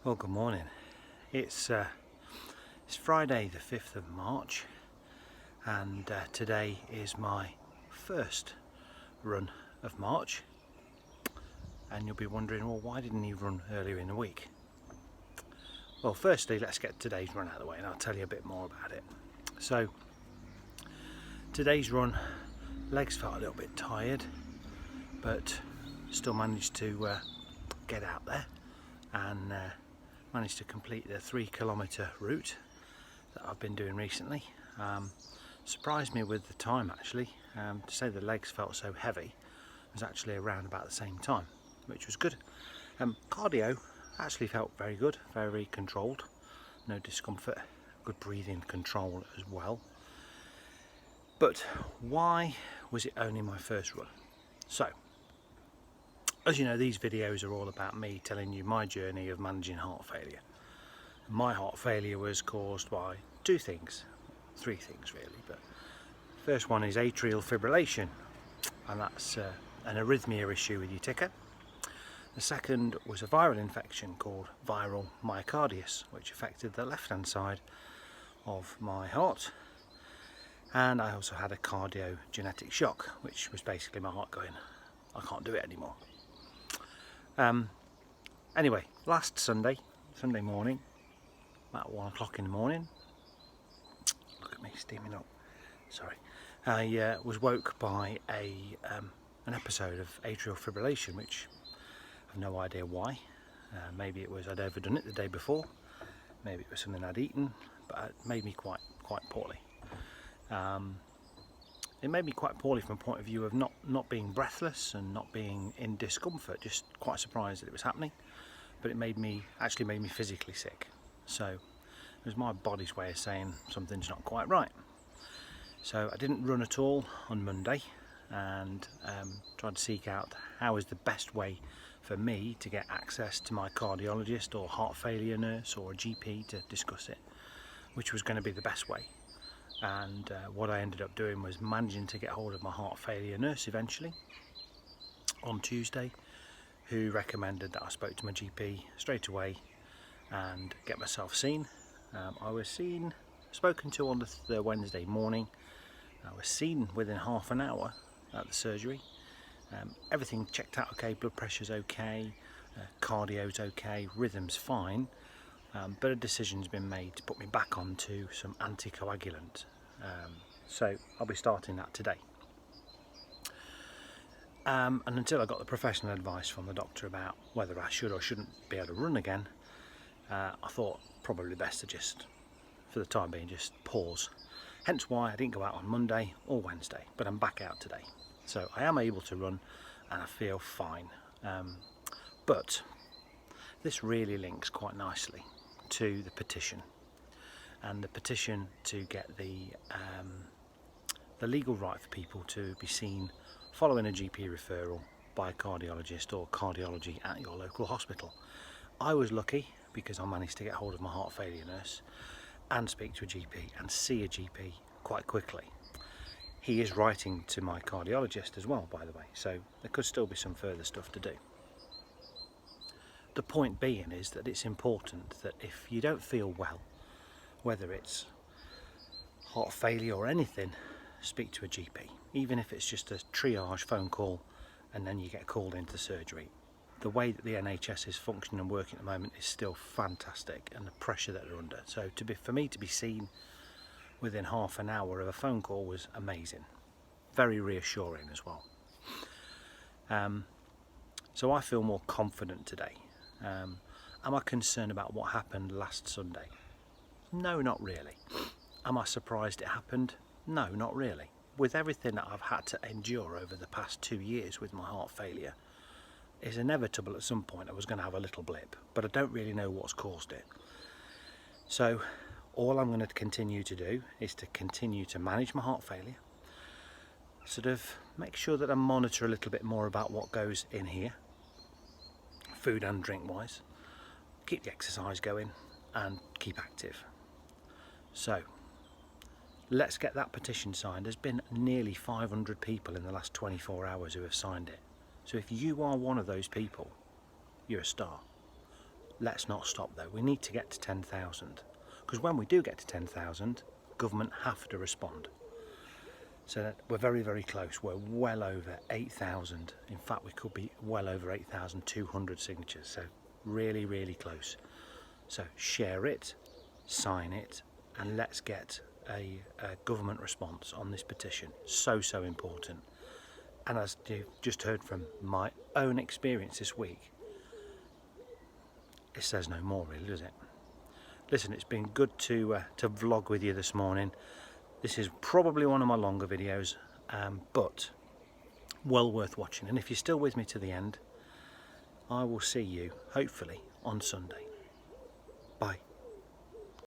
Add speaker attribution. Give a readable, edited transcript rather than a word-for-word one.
Speaker 1: Well, good morning. It's Friday the 5th of March, and today is my first run of March. And you'll be wondering, well, why didn't you run earlier in the week? Well, firstly, let's get today's run out of the way and I'll tell you a bit more about it. So, today's run, legs felt a little bit tired, but still managed to get out there and managed to complete the 3-kilometre route that I've been doing recently. Surprised me with the time actually. To say the legs felt so heavy was actually around about the same time, which was good. Cardio actually felt very good, very controlled, no discomfort, good breathing control as well. But why was it only my first run? So, as you know, these videos are all about me telling you my journey of managing heart failure. My heart failure was caused by three things really, but first one is atrial fibrillation, and that's an arrhythmia issue with your ticker. The second was a viral infection called viral myocarditis, which affected the left hand side of my heart, and I also had a cardiogenetic shock, which was basically my heart going, I can't do it anymore. Anyway, last Sunday morning, about 1 o'clock in the morning, look at me steaming up, sorry, I was woke by an episode of atrial fibrillation, which I have no idea why. Maybe it was I'd overdone it the day before, maybe it was something I'd eaten, but it made me quite poorly. It made me quite poorly from a point of view of not being breathless and not being in discomfort, just quite surprised that it was happening, but it actually made me physically sick. So it was my body's way of saying something's not quite right. So I didn't run at all on Monday, and tried to seek out how is the best way for me to get access to my cardiologist or heart failure nurse or a GP to discuss it, which was going to be the best way. And what I ended up doing was managing to get hold of my heart failure nurse eventually on Tuesday, who recommended that I spoke to my GP straight away and get myself seen. I was spoken to on the Wednesday morning. I was seen within half an hour at the surgery. Everything checked out okay, blood pressure's okay, cardio's okay, rhythm's fine, but a decision's been made to put me back onto some anticoagulant. So I'll be starting that today. And until I got the professional advice from the doctor about whether I should or shouldn't be able to run again, I thought probably best to just, for the time being, just pause. Hence why I didn't go out on Monday or Wednesday, but I'm back out today. So I am able to run and I feel fine. But this really links quite nicely to the petition, and the petition to get the legal right for people to be seen following a GP referral by a cardiologist or cardiology at your local hospital. I was lucky because I managed to get hold of my heart failure nurse and speak to a GP and see a GP quite quickly. He is writing to my cardiologist as well, by the way, so there could still be some further stuff to do. The point being is that it's important that if you don't feel well, whether it's heart failure or anything, speak to a GP, even if it's just a triage phone call and then you get called into surgery. The way that the NHS is functioning and working at the moment is still fantastic, and the pressure that they're under. So for me to be seen within half an hour of a phone call was amazing, very reassuring as well. So I feel more confident today. Am I concerned about what happened last Sunday? No, not really. Am I surprised it happened? No, not really. With everything that I've had to endure over the past 2 years with my heart failure, it's inevitable at some point I was going to have a little blip, but I don't really know what's caused it. So all I'm going to continue to do is to continue to manage my heart failure, sort of make sure that I monitor a little bit more about what goes in here, food and drink wise, keep the exercise going and keep active. So let's get that petition signed. There's been nearly 500 people in the last 24 hours who have signed it. So if you are one of those people, you're a star. Let's not stop though. We need to get to 10,000, because when we do get to 10,000, government have to respond. So we're very, very close. We're well over 8,000. In fact, we could be well over 8,200 signatures. So really, really close. So share it, sign it, and let's get a government response on this petition. So, so important. And as you've just heard from my own experience this week, it says no more really, does it? Listen, it's been good to vlog with you this morning. This is probably one of my longer videos, but well worth watching. And if you're still with me to the end, I will see you hopefully on Sunday. Bye.